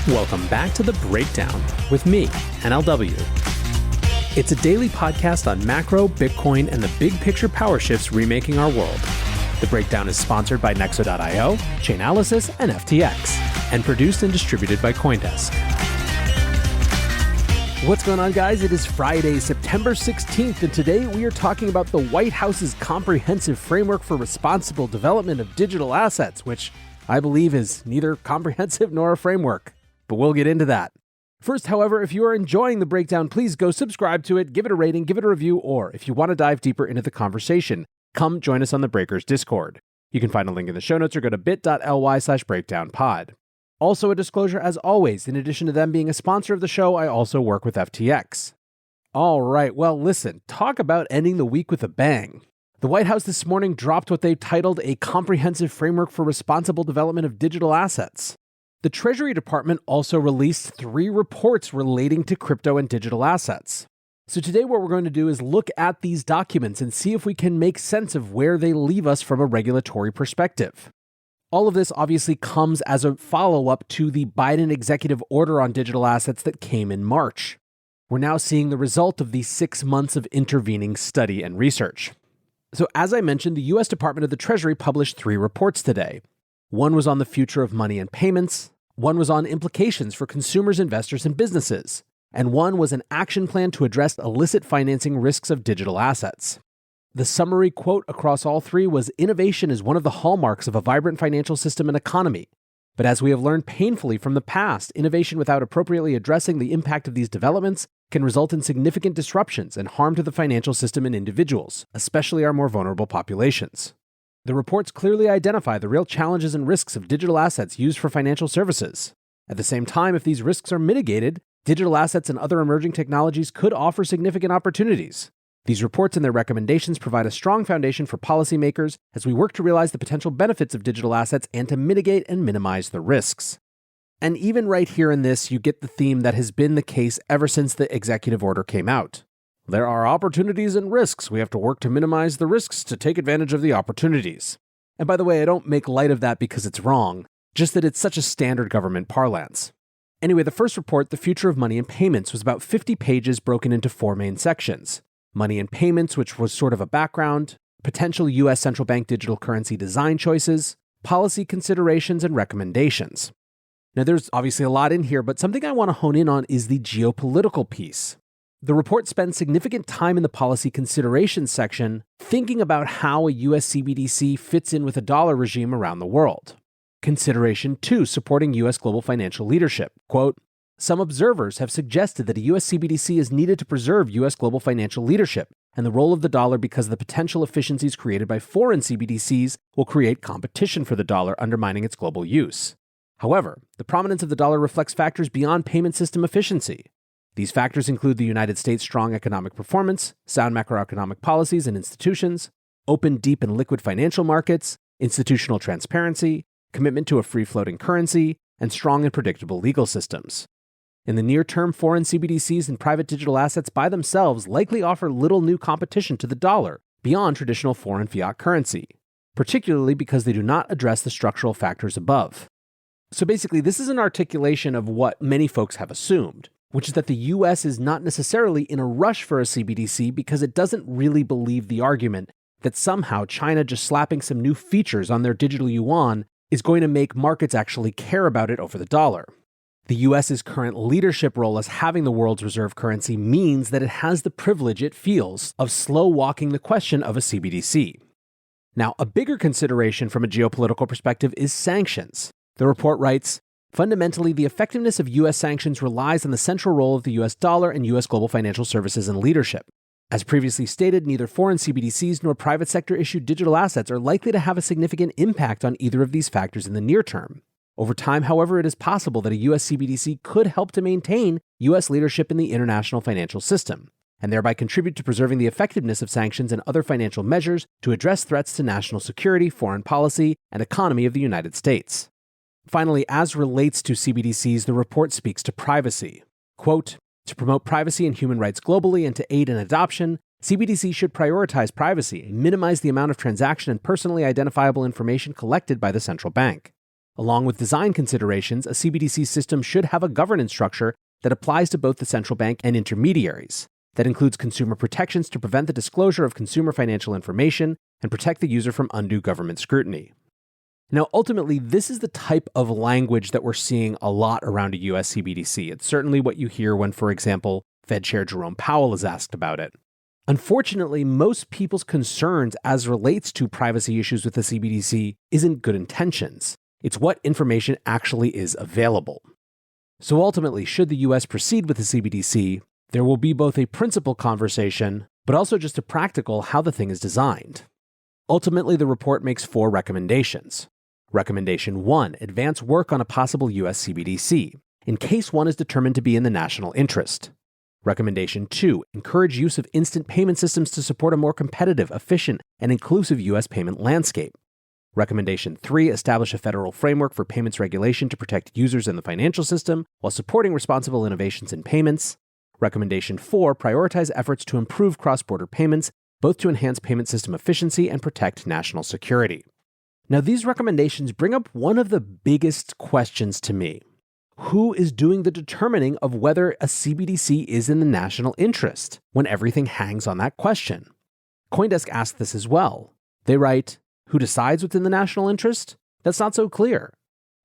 Welcome back to The Breakdown with me, NLW. It's a daily podcast on macro, Bitcoin, and the big picture power shifts remaking our world. The Breakdown is sponsored by Nexo.io, Chainalysis, and FTX, and produced and distributed by CoinDesk. What's going on, guys? It is Friday, September 16th, and today we are talking about the White House's comprehensive framework for responsible development of digital assets, which I believe is neither comprehensive nor a framework. But we'll get into that. First, however, if you are enjoying The Breakdown, please go subscribe to it, give it a rating, give it a review, or if you want to dive deeper into the conversation, come join us on the Breakers Discord. You can find a link in the show notes or go to bit.ly/breakdownpod. Also, a disclosure as always, in addition to them being a sponsor of the show, I also work with FTX. All right, well, listen, talk about ending the week with a bang. The White House this morning dropped what they titled a comprehensive framework for responsible development of digital assets. The Treasury Department also released 3 reports relating to crypto and digital assets. So today what we're going to do is look at these documents and see if we can make sense of where they leave us from a regulatory perspective. All of this obviously comes as a follow-up to the Biden executive order on digital assets that came in March. We're now seeing the result of these 6 months of intervening study and research. So as I mentioned, the U.S. Department of the Treasury published 3 reports today. One was on the future of money and payments, one was on implications for consumers, investors, and businesses, and one was an action plan to address illicit financing risks of digital assets. The summary quote across all 3 was, "Innovation is one of the hallmarks of a vibrant financial system and economy. But as we have learned painfully from the past, innovation without appropriately addressing the impact of these developments can result in significant disruptions and harm to the financial system and individuals, especially our more vulnerable populations." The reports clearly identify the real challenges and risks of digital assets used for financial services. At the same time, if these risks are mitigated, digital assets and other emerging technologies could offer significant opportunities. These reports and their recommendations provide a strong foundation for policymakers as we work to realize the potential benefits of digital assets and to mitigate and minimize the risks. And even right here in this, you get the theme that has been the case ever since the executive order came out. There are opportunities and risks. We have to work to minimize the risks to take advantage of the opportunities. And by the way, I don't make light of that because it's wrong, just that it's such a standard government parlance. Anyway, the first report, The Future of Money and Payments, was about 50 pages broken into 4 main sections. Money and payments, which was sort of a background, potential U.S. central bank digital currency design choices, policy considerations, and recommendations. Now, there's obviously a lot in here, but something I want to hone in on is the geopolitical piece. The report spends significant time in the policy considerations section thinking about how a U.S. CBDC fits in with a dollar regime around the world. Consideration 2, supporting U.S. global financial leadership. Quote, "Some observers have suggested that a U.S. CBDC is needed to preserve U.S. global financial leadership and the role of the dollar because the potential efficiencies created by foreign CBDCs will create competition for the dollar, undermining its global use. However, the prominence of the dollar reflects factors beyond payment system efficiency. These factors include the United States' strong economic performance, sound macroeconomic policies and institutions, open, deep, and liquid financial markets, institutional transparency, commitment to a free-floating currency, and strong and predictable legal systems. In the near term, foreign CBDCs and private digital assets by themselves likely offer little new competition to the dollar beyond traditional foreign fiat currency, particularly because they do not address the structural factors above." So basically, this is an articulation of what many folks have assumed, which is that the U.S. is not necessarily in a rush for a CBDC because it doesn't really believe the argument that somehow China just slapping some new features on their digital yuan is going to make markets actually care about it over the dollar. The U.S.'s current leadership role as having the world's reserve currency means that it has the privilege, it feels, of slow-walking the question of a CBDC. Now, a bigger consideration from a geopolitical perspective is sanctions. The report writes, "Fundamentally, the effectiveness of U.S. sanctions relies on the central role of the U.S. dollar and U.S. global financial services and leadership. As previously stated, neither foreign CBDCs nor private sector-issued digital assets are likely to have a significant impact on either of these factors in the near term. Over time, however, it is possible that a U.S. CBDC could help to maintain U.S. leadership in the international financial system, and thereby contribute to preserving the effectiveness of sanctions and other financial measures to address threats to national security, foreign policy, and economy of the United States." Finally, as relates to CBDCs, the report speaks to privacy. Quote, "To promote privacy and human rights globally and to aid in adoption, CBDC should prioritize privacy and minimize the amount of transaction and personally identifiable information collected by the central bank. Along with design considerations, a CBDC system should have a governance structure that applies to both the central bank and intermediaries. That includes consumer protections to prevent the disclosure of consumer financial information and protect the user from undue government scrutiny. Now, ultimately, this is the type of language that we're seeing a lot around a US CBDC. It's certainly what you hear when, for example, Fed Chair Jerome Powell is asked about it. Unfortunately, most people's concerns as relates to privacy issues with the CBDC isn't good intentions. It's what information actually is available. So ultimately, should the US proceed with the CBDC, there will be both a principle conversation, but also just a practical how the thing is designed. Ultimately, the report makes 4 recommendations. Recommendation 1, advance work on a possible US CBDC, in case one is determined to be in the national interest. Recommendation 2, encourage use of instant payment systems to support a more competitive, efficient, and inclusive US payment landscape. Recommendation 3, establish a federal framework for payments regulation to protect users in the financial system while supporting responsible innovations in payments. Recommendation 4, prioritize efforts to improve cross-border payments, both to enhance payment system efficiency and protect national security. Now, these recommendations bring up one of the biggest questions to me. Who is doing the determining of whether a CBDC is in the national interest when everything hangs on that question? CoinDesk asked this as well. They write, who decides what's in the national interest? That's not so clear.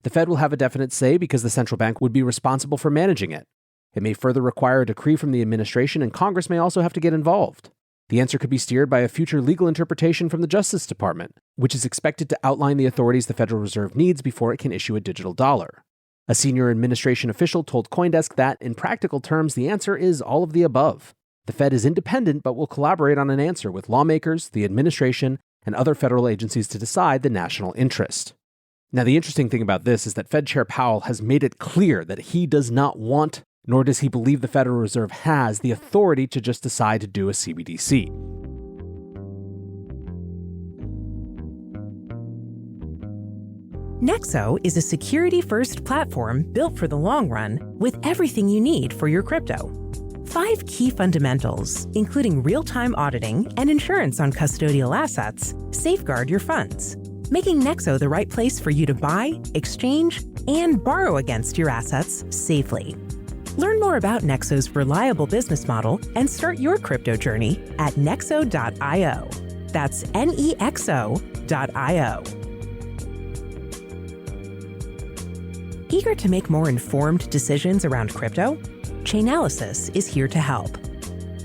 The Fed will have a definite say because the central bank would be responsible for managing it. It may further require a decree from the administration, and Congress may also have to get involved. The answer could be steered by a future legal interpretation from the Justice Department, which is expected to outline the authorities the Federal Reserve needs before it can issue a digital dollar. A senior administration official told CoinDesk that, in practical terms, the answer is all of the above. The Fed is independent but will collaborate on an answer with lawmakers, the administration, and other federal agencies to decide the national interest. Now, the interesting thing about this is that Fed Chair Powell has made it clear that he does not want, nor does he believe the Federal Reserve has, the authority to just decide to do a CBDC. Nexo is a security-first platform built for the long run with everything you need for your crypto. 5 key fundamentals, including real-time auditing and insurance on custodial assets, safeguard your funds, making Nexo the right place for you to buy, exchange, and borrow against your assets safely. Learn more about Nexo's reliable business model and start your crypto journey at nexo.io. That's nexo.io. Eager to make more informed decisions around crypto? Chainalysis is here to help.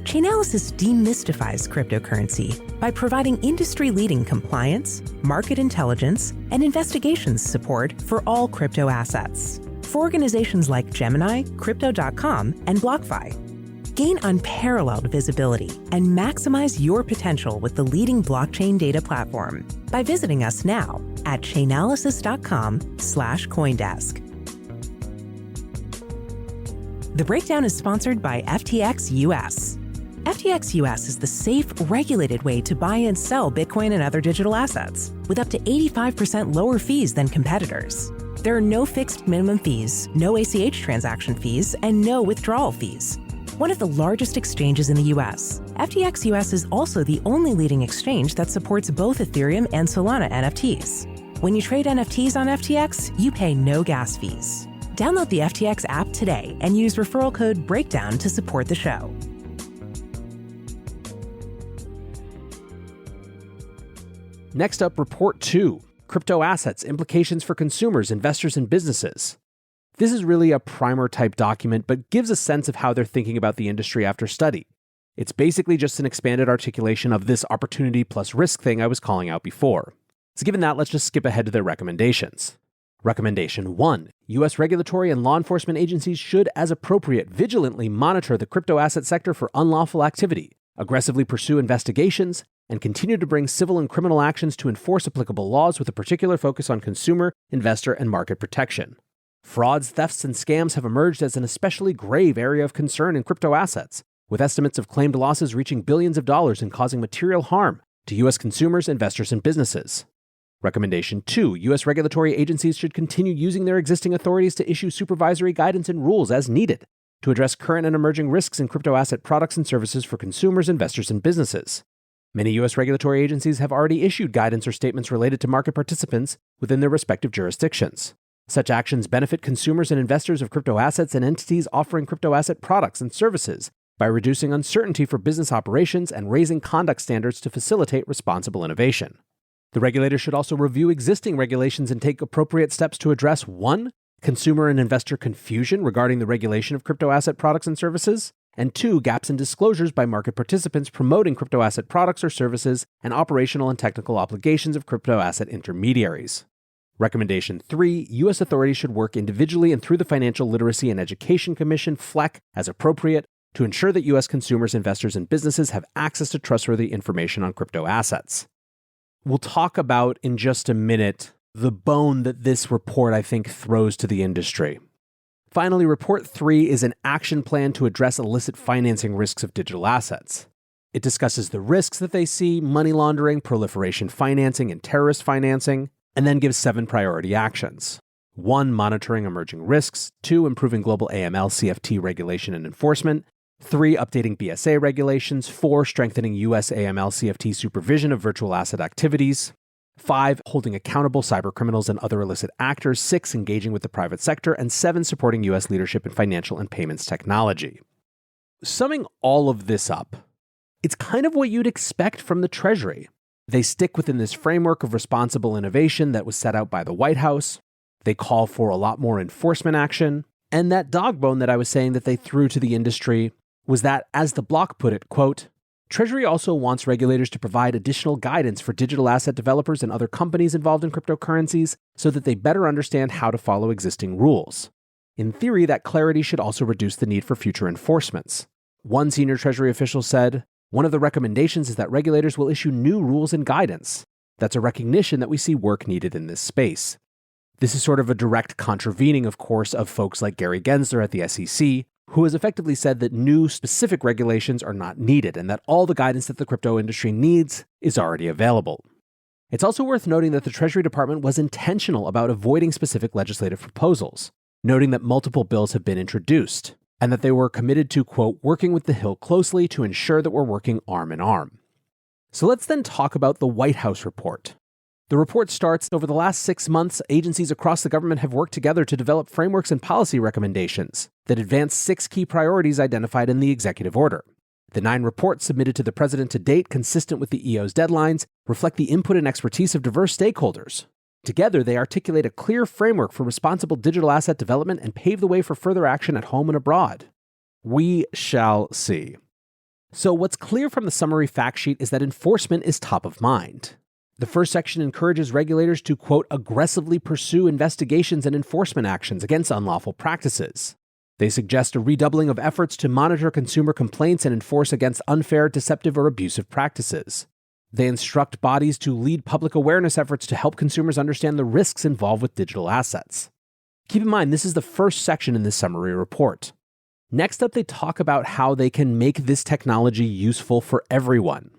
Chainalysis demystifies cryptocurrency by providing industry-leading compliance, market intelligence, and investigations support for all crypto assets. For organizations like Gemini, Crypto.com, and BlockFi. Gain unparalleled visibility and maximize your potential with the leading blockchain data platform by visiting us now at chainalysis.com/Coindesk. The breakdown is sponsored by FTX US. FTX US is the safe, regulated way to buy and sell Bitcoin and other digital assets, with up to 85% lower fees than competitors. There are no fixed minimum fees, no ACH transaction fees, and no withdrawal fees. One of the largest exchanges in the US, FTX US is also the only leading exchange that supports both Ethereum and Solana NFTs. When you trade NFTs on FTX, you pay no gas fees. Download the FTX app today and use referral code BREAKDOWN to support the show. Next up, Report 2, Crypto Assets, Implications for Consumers, Investors, and Businesses. This is really a primer-type document, but gives a sense of how they're thinking about the industry after study. It's basically just an expanded articulation of this opportunity plus risk thing I was calling out before. So given that, let's just skip ahead to their recommendations. Recommendation 1. U.S. regulatory and law enforcement agencies should, as appropriate, vigilantly monitor the crypto asset sector for unlawful activity, aggressively pursue investigations, and continue to bring civil and criminal actions to enforce applicable laws with a particular focus on consumer, investor, and market protection. Frauds, thefts, and scams have emerged as an especially grave area of concern in crypto assets, with estimates of claimed losses reaching billions of dollars and causing material harm to U.S. consumers, investors, and businesses. Recommendation 2. U.S. regulatory agencies should continue using their existing authorities to issue supervisory guidance and rules as needed to address current and emerging risks in crypto asset products and services for consumers, investors, and businesses. Many U.S. regulatory agencies have already issued guidance or statements related to market participants within their respective jurisdictions. Such actions benefit consumers and investors of crypto assets and entities offering crypto asset products and services by reducing uncertainty for business operations and raising conduct standards to facilitate responsible innovation. The regulator should also review existing regulations and take appropriate steps to address 1. Consumer and investor confusion regarding the regulation of crypto asset products and services, and 2. Gaps in disclosures by market participants promoting crypto asset products or services and operational and technical obligations of crypto asset intermediaries. Recommendation 3. U.S. authorities should work individually and through the Financial Literacy and Education Commission, FLEC, as appropriate, to ensure that U.S. consumers, investors, and businesses have access to trustworthy information on crypto assets. We'll talk about in just a minute the bone that this report, I think, throws to the industry. Finally, Report 3 is an action plan to address illicit financing risks of digital assets. It discusses the risks that they see, money laundering, proliferation financing, and terrorist financing, and then gives 7 priority actions. 1. Monitoring emerging risks. 2. Improving global AML CFT regulation and enforcement. 3. Updating BSA regulations. 4. Strengthening U.S. AML CFT supervision of virtual asset activities. 5. Holding accountable cybercriminals and other illicit actors. 6. Engaging with the private sector. And 7. Supporting U.S. leadership in financial and payments technology. Summing all of this up, it's kind of what you'd expect from the Treasury. They stick within this framework of responsible innovation that was set out by the White House. They call for a lot more enforcement action. And that dog bone that I was saying that they threw to the industry was that, as the block put it, quote, Treasury also wants regulators to provide additional guidance for digital asset developers and other companies involved in cryptocurrencies so that they better understand how to follow existing rules. In theory, that clarity should also reduce the need for future enforcements. One senior Treasury official said, one of the recommendations is that regulators will issue new rules and guidance. That's a recognition that we see work needed in this space. This is sort of a direct contravening, of course, of folks like Gary Gensler at the SEC, who has effectively said that new specific regulations are not needed and that all the guidance that the crypto industry needs is already available. It's also worth noting that the Treasury Department was intentional about avoiding specific legislative proposals, noting that multiple bills have been introduced, and that they were committed to, quote, working with the Hill closely to ensure that we're working arm in arm. So let's then talk about the White House report. The report starts, over the last 6 months, agencies across the government have worked together to develop frameworks and policy recommendations that advance 6 key priorities identified in the executive order. The 9 reports submitted to the president to date, consistent with the EO's deadlines, reflect the input and expertise of diverse stakeholders. Together, they articulate a clear framework for responsible digital asset development and pave the way for further action at home and abroad. We shall see. So what's clear from the summary fact sheet is that enforcement is top of mind. The first section encourages regulators to, quote, aggressively pursue investigations and enforcement actions against unlawful practices. They suggest a redoubling of efforts to monitor consumer complaints and enforce against unfair, deceptive, or abusive practices. They instruct bodies to lead public awareness efforts to help consumers understand the risks involved with digital assets. Keep in mind, this is the first section in this summary report. Next up, they talk about how they can make this technology useful for everyone.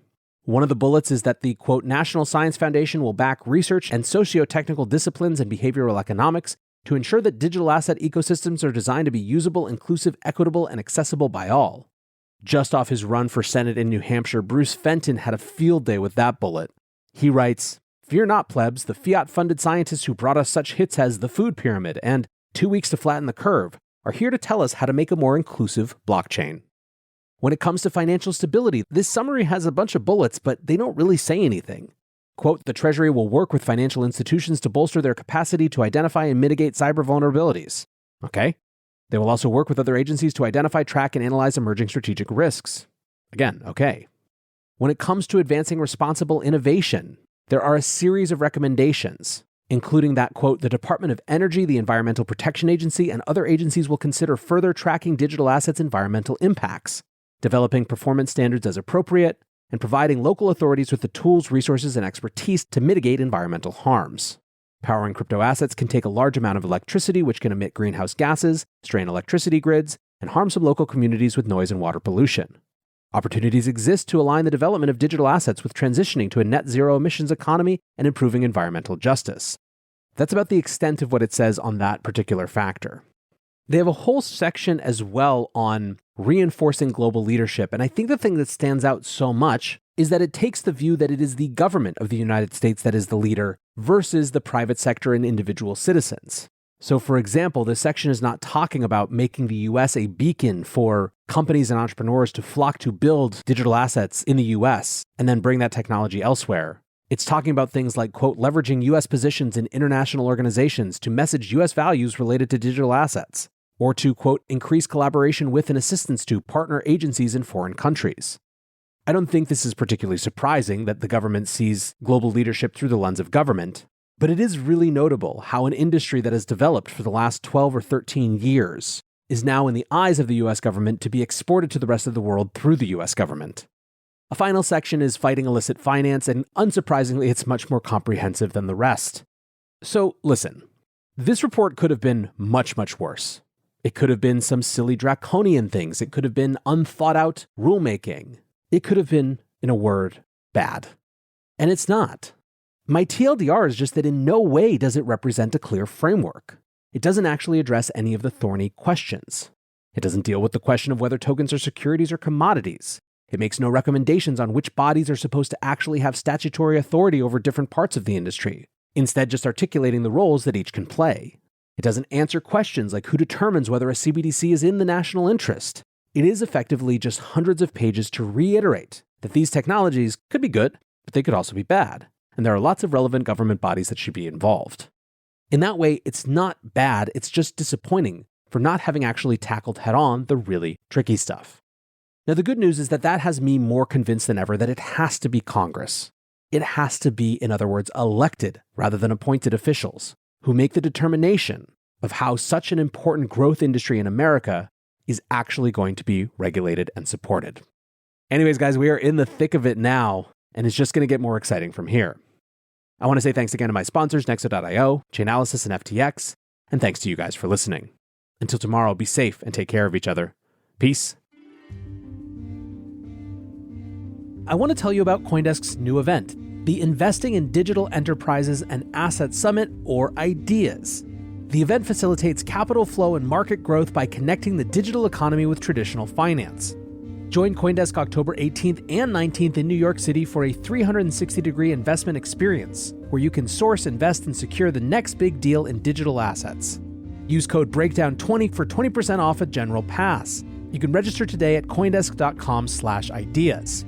One of the bullets is that the, quote, National Science Foundation will back research and socio-technical disciplines and behavioral economics to ensure that digital asset ecosystems are designed to be usable, inclusive, equitable, and accessible by all. Just off his run for Senate in New Hampshire, Bruce Fenton had a field day with that bullet. He writes, "Fear not, plebs, the fiat-funded scientists who brought us such hits as The Food Pyramid and 2 Weeks to Flatten the Curve are here to tell us how to make a more inclusive blockchain." When it comes to financial stability, this summary has a bunch of bullets, but they don't really say anything. Quote, the Treasury will work with financial institutions to bolster their capacity to identify and mitigate cyber vulnerabilities. Okay. They will also work with other agencies to identify, track, and analyze emerging strategic risks. Again, okay. When it comes to advancing responsible innovation, there are a series of recommendations, including that, quote, the Department of Energy, the Environmental Protection Agency, and other agencies will consider further tracking digital assets' environmental impacts, developing performance standards as appropriate, and providing local authorities with the tools, resources, and expertise to mitigate environmental harms. Powering crypto assets can take a large amount of electricity, which can emit greenhouse gases, strain electricity grids, and harm some local communities with noise and water pollution. Opportunities exist to align the development of digital assets with transitioning to a net zero emissions economy and improving environmental justice. That's about the extent of what it says on that particular factor. They have a whole section as well on reinforcing global leadership. And I think the thing that stands out so much is that it takes the view that it is the government of the United States that is the leader versus the private sector and individual citizens. So for example, this section is not talking about making the US a beacon for companies and entrepreneurs to flock to build digital assets in the US and then bring that technology elsewhere. It's talking about things like, quote, leveraging US positions in international organizations to message US values related to digital assets, or to, quote, increase collaboration with and assistance to partner agencies in foreign countries. I don't think this is particularly surprising that the government sees global leadership through the lens of government, but it is really notable how an industry that has developed for the last 12 or 13 years is now in the eyes of the US government to be exported to the rest of the world through the US government. A final section is fighting illicit finance, and unsurprisingly, it's much more comprehensive than the rest. So listen, this report could have been much, much worse. It could have been some silly draconian things. It could have been unthought out rulemaking. It could have been, in a word, bad. And it's not. My TLDR is just that in no way does it represent a clear framework. It doesn't actually address any of the thorny questions. It doesn't deal with the question of whether tokens are securities or commodities. It makes no recommendations on which bodies are supposed to actually have statutory authority over different parts of the industry, instead just articulating the roles that each can play. It doesn't answer questions like who determines whether a CBDC is in the national interest. It is effectively just hundreds of pages to reiterate that these technologies could be good, but they could also be bad, and there are lots of relevant government bodies that should be involved. In that way, it's not bad, it's just disappointing for not having actually tackled head-on the really tricky stuff. Now, the good news is that has me more convinced than ever that it has to be Congress. It has to be, in other words, elected rather than appointed officials who make the determination of how such an important growth industry in America is actually going to be regulated and supported. Anyways, guys, we are in the thick of it now, and it's just going to get more exciting from here. I want to say thanks again to my sponsors, Nexo.io, Chainalysis, and FTX, and thanks to you guys for listening. Until tomorrow, be safe and take care of each other. Peace. I want to tell you about CoinDesk's new event, the Investing in Digital Enterprises and Assets Summit, or IDEAS. The event facilitates capital flow and market growth by connecting the digital economy with traditional finance. Join CoinDesk October 18th and 19th in New York City for a 360-degree investment experience where you can source, invest, and secure the next big deal in digital assets. Use code BREAKDOWN20 for 20% off a general pass. You can register today at coindesk.com/ideas.